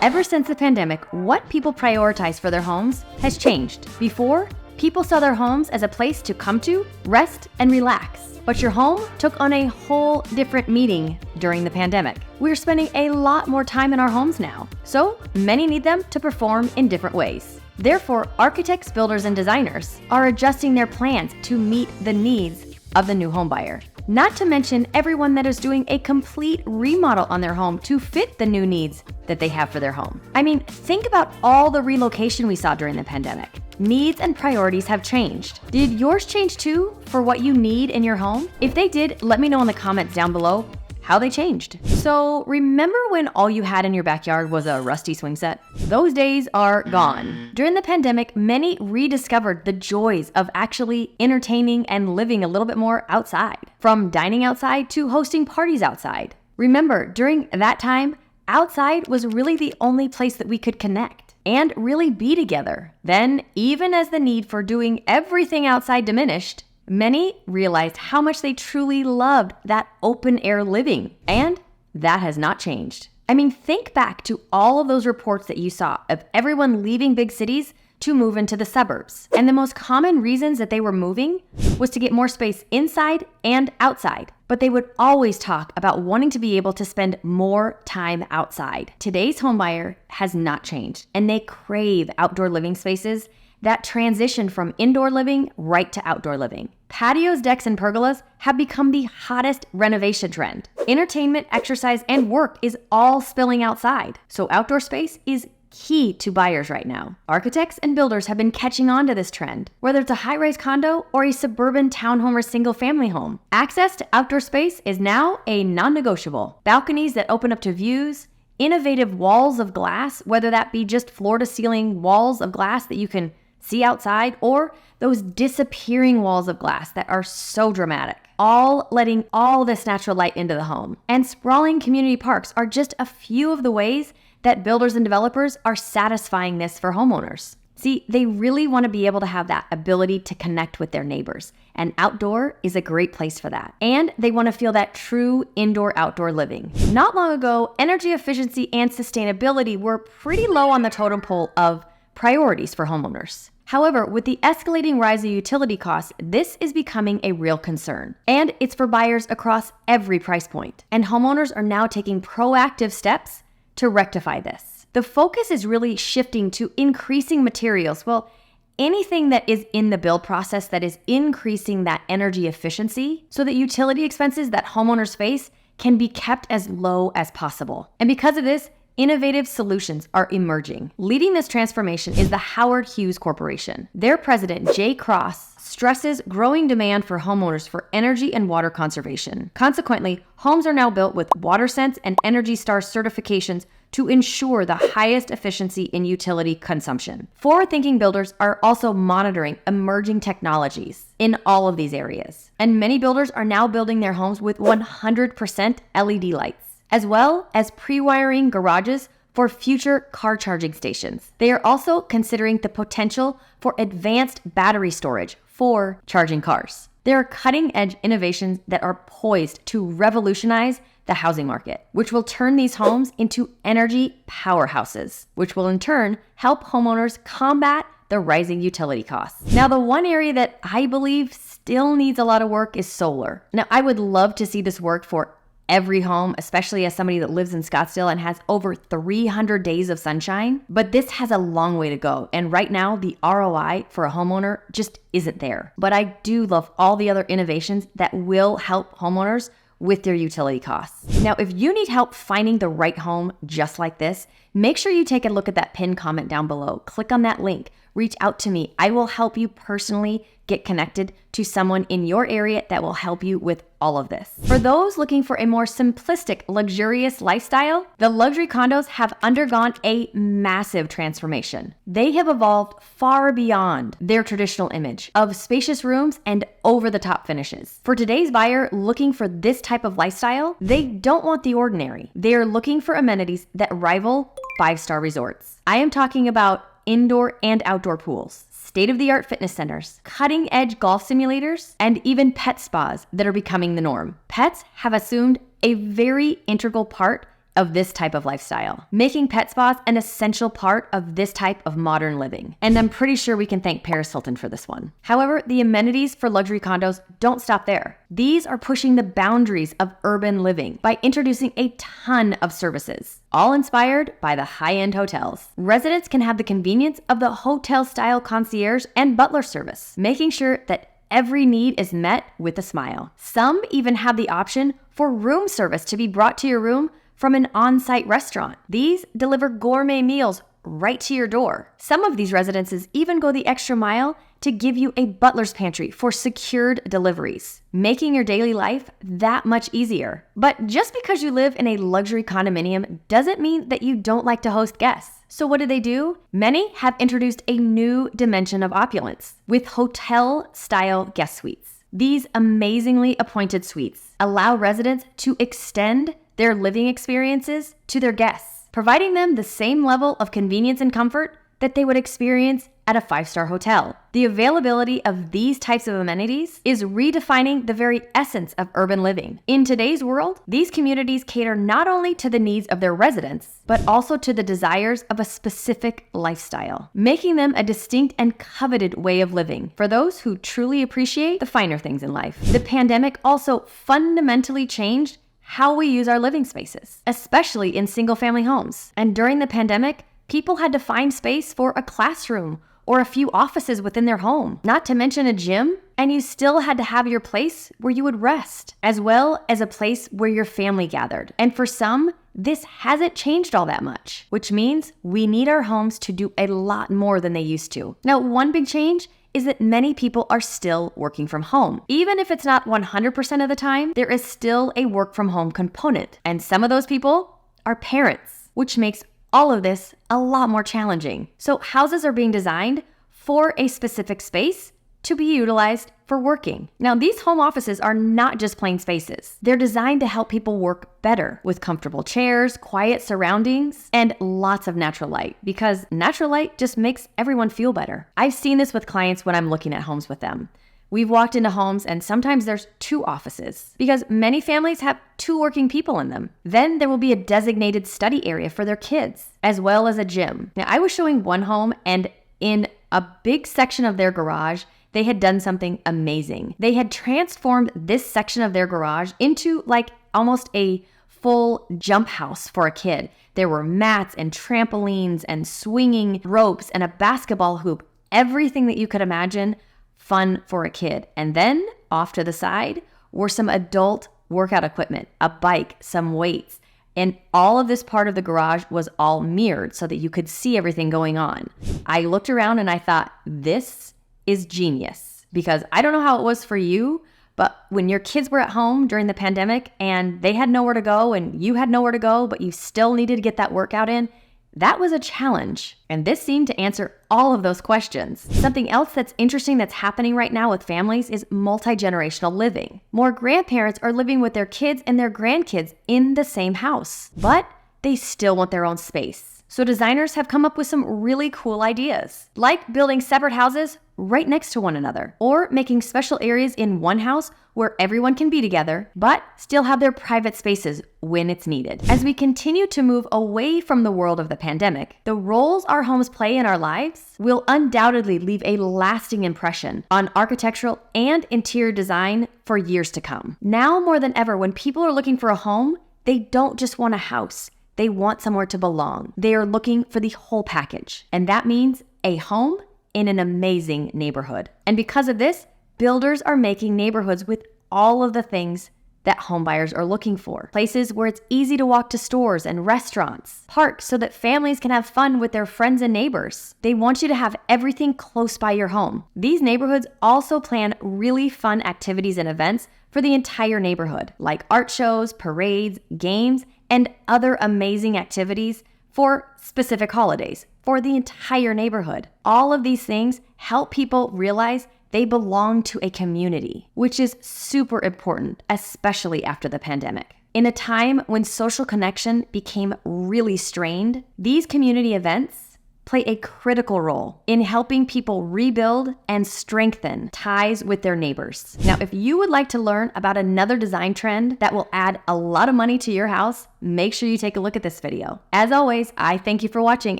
Ever since the pandemic, what people prioritize for their homes has changed. Before, people saw their homes as a place to come to, rest, and relax. But your home took on a whole different meaning during the pandemic. We're spending a lot more time in our homes now, so many need them to perform in different ways. Therefore, architects, builders, and designers are adjusting their plans to meet the needs of the new home buyer. Not to mention everyone that is doing a complete remodel on their home to fit the new needs that they have for their home. I mean, think about all the relocation we saw during the pandemic. Needs and priorities have changed. Did yours change too for what you need in your home? If they did, let me know in the comments down below how they changed. So remember when all you had in your backyard was a rusty swing set? Those days are gone. During the pandemic, many rediscovered the joys of actually entertaining and living a little bit more outside. From dining outside to hosting parties outside. Remember, during that time, outside was really the only place that we could connect and really be together. Then, even as the need for doing everything outside diminished, many realized how much they truly loved that open air living, and that has not changed. I mean, think back to all of those reports that you saw of everyone leaving big cities to move into the suburbs. And the most common reasons that they were moving was to get more space inside and outside. But they would always talk about wanting to be able to spend more time outside. Today's homebuyer has not changed, and they crave outdoor living spaces that transition from indoor living right to outdoor living. Patios, decks, and pergolas have become the hottest renovation trend. Entertainment, exercise, and work is all spilling outside, so outdoor space is key to buyers right now. Architects and builders have been catching on to this trend, whether it's a high-rise condo or a suburban townhome or single-family home. Access to outdoor space is now a non-negotiable. Balconies that open up to views, innovative walls of glass, whether that be just floor-to-ceiling walls of glass that you can see outside, or those disappearing walls of glass that are so dramatic, all letting all this natural light into the home. And sprawling community parks are just a few of the ways that builders and developers are satisfying this for homeowners. See, they really want to be able to have that ability to connect with their neighbors, and outdoor is a great place for that. And they want to feel that true indoor-outdoor living. Not long ago, energy efficiency and sustainability were pretty low on the totem pole of priorities for homeowners. However, with the escalating rise of utility costs, this is becoming a real concern. And it's for buyers across every price point. And homeowners are now taking proactive steps to rectify this. The focus is really shifting to increasing materials. Well, anything that is in the build process that is increasing that energy efficiency so that utility expenses that homeowners face can be kept as low as possible. And because of this, innovative solutions are emerging. Leading this transformation is the Howard Hughes Corporation. Their president, Jay Cross, stresses growing demand for homeowners for energy and water conservation. Consequently, homes are now built with WaterSense and Energy Star certifications to ensure the highest efficiency in utility consumption. Forward-thinking builders are also monitoring emerging technologies in all of these areas. And many builders are now building their homes with 100% LED lights, as well as pre-wiring garages for future car charging stations. They are also considering the potential for advanced battery storage for charging cars. There are cutting-edge innovations that are poised to revolutionize the housing market, which will turn these homes into energy powerhouses, which will in turn help homeowners combat the rising utility costs. Now, the one area that I believe still needs a lot of work is solar. Now, I would love to see this work for every home, especially as somebody that lives in Scottsdale and has over 300 days of sunshine. But this has a long way to go. And right now, the ROI for a homeowner just isn't there. But I do love all the other innovations that will help homeowners with their utility costs. Now, if you need help finding the right home just like this, make sure you take a look at that pinned comment down below. Click on that link. Reach out to me. I will help you personally get connected to someone in your area that will help you with all of this. For those looking for a more simplistic, luxurious lifestyle, the luxury condos have undergone a massive transformation. They have evolved far beyond their traditional image of spacious rooms and over-the-top finishes. For today's buyer looking for this type of lifestyle, they don't want the ordinary. They are looking for amenities that rival five-star resorts. I am talking about indoor and outdoor pools, state-of-the-art fitness centers, cutting-edge golf simulators, and even pet spas that are becoming the norm. Pets have assumed a very integral part of this type of lifestyle, making pet spas an essential part of this type of modern living. And I'm pretty sure we can thank Paris Hilton for this one. However, the amenities for luxury condos don't stop there. These are pushing the boundaries of urban living by introducing a ton of services, all inspired by the high-end hotels. Residents can have the convenience of the hotel-style concierge and butler service, making sure that every need is met with a smile. Some even have the option for room service to be brought to your room from an on-site restaurant. These deliver gourmet meals right to your door. Some of these residences even go the extra mile to give you a butler's pantry for secured deliveries, making your daily life that much easier. But just because you live in a luxury condominium doesn't mean that you don't like to host guests. So what do? Many have introduced a new dimension of opulence with hotel-style guest suites. These amazingly appointed suites allow residents to extend their living experiences to their guests, providing them the same level of convenience and comfort that they would experience at a 5-star hotel. The availability of these types of amenities is redefining the very essence of urban living. In today's world, these communities cater not only to the needs of their residents, but also to the desires of a specific lifestyle, making them a distinct and coveted way of living for those who truly appreciate the finer things in life. The pandemic also fundamentally changed how we use our living spaces, especially in single-family homes. And during the pandemic, people had to find space for a classroom or a few offices within their home, not to mention a gym, and you still had to have your place where you would rest, as well as a place where your family gathered. And for some, this hasn't changed all that much, which means we need our homes to do a lot more than they used to. Now, one big change is that many people are still working from home. Even if it's not 100% of the time, there is still a work from home component. And some of those people are parents, which makes all of this a lot more challenging. So houses are being designed for a specific space to be utilized for working. Now, these home offices are not just plain spaces. They're designed to help people work better with comfortable chairs, quiet surroundings, and lots of natural light, because natural light just makes everyone feel better. I've seen this with clients when I'm looking at homes with them. We've walked into homes and sometimes there's 2 offices because many families have 2 working people in them. Then there will be a designated study area for their kids, as well as a gym. Now, I was showing one home, and in a big section of their garage, they had done something amazing. They had transformed this section of their garage into like almost a full jump house for a kid. There were mats and trampolines and swinging ropes and a basketball hoop, everything that you could imagine fun for a kid. And then off to the side were some adult workout equipment, a bike, some weights. And all of this part of the garage was all mirrored so that you could see everything going on. I looked around and I thought, this is genius, because I don't know how it was for you, but when your kids were at home during the pandemic and they had nowhere to go and you had nowhere to go, but you still needed to get that workout in, that was a challenge. And this seemed to answer all of those questions. Something else that's interesting that's happening right now with families is multi-generational living. More grandparents are living with their kids and their grandkids in the same house, but they still want their own space. So designers have come up with some really cool ideas, like building separate houses right next to one another, or making special areas in one house where everyone can be together, but still have their private spaces when it's needed. As we continue to move away from the world of the pandemic, the roles our homes play in our lives will undoubtedly leave a lasting impression on architectural and interior design for years to come. Now more than ever, when people are looking for a home, they don't just want a house. They want somewhere to belong. They are looking for the whole package. And that means a home in an amazing neighborhood. And because of this, builders are making neighborhoods with all of the things that homebuyers are looking for. Places where it's easy to walk to stores and restaurants, parks so that families can have fun with their friends and neighbors. They want you to have everything close by your home. These neighborhoods also plan really fun activities and events for the entire neighborhood, like art shows, parades, games, and other amazing activities for specific holidays for the entire neighborhood. All of these things help people realize they belong to a community, which is super important, especially after the pandemic. In a time when social connection became really strained, these community events play a critical role in helping people rebuild and strengthen ties with their neighbors. Now, if you would like to learn about another design trend that will add a lot of money to your house, make sure you take a look at this video. As always, I thank you for watching,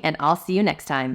and I'll see you next time.